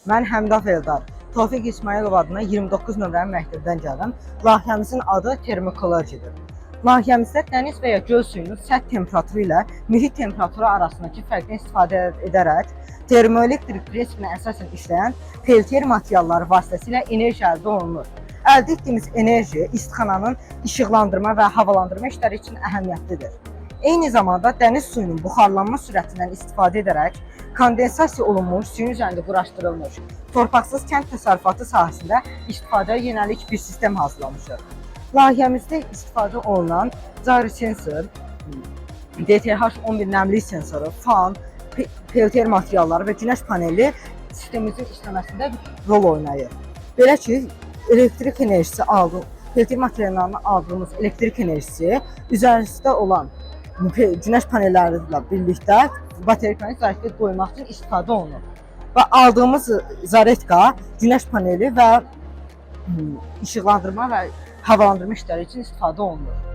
Mən Həmdaf Eldar, Tofiq İsmailov adına 29 nömrəli məktəbdən gəlirəm. Layihəmizin adı termokologiyadır. Layihəmizdə dəniz və ya göl suyunun səth temperaturu ilə mühit temperaturu arasındakı fərqdən istifadə edərək termoelektrik prinsipinə əsasən işləyən peltier materialları vasitəsilə enerji əldə olunur. Əldə etdiyimiz enerji istixananın işıqlandırma və havalandırma işləri üçün əhəmiyyətlidir. Eyni zamanda dəniz suyunun buxarlanma sürətindən istifadə edərək kondensasiya olunmuş suyun üzərində quraşdırılmış torpaqsız kənd təsərrüfatı sahəsində istifadəyə yönəlik bir sistem hazırlamışıq. Layihəmizdə istifadə olunan cari sensor, DTH-11 nəmlik sensoru, fan, peltier materialları və günəş paneli sistemimizin işləməsində rol oynayır. Belə ki, elektrik enerjisi peltier materiallarından aldığımız elektrik enerjisi üzərisində olan günəş panelləri ilə birlikdə bateriyanı zaretə qoymaq üçün istifadə olunur. Və aldığımız zaretka günəş paneli və işıqlandırma və havalandırma işləri üçün istifadə olunur.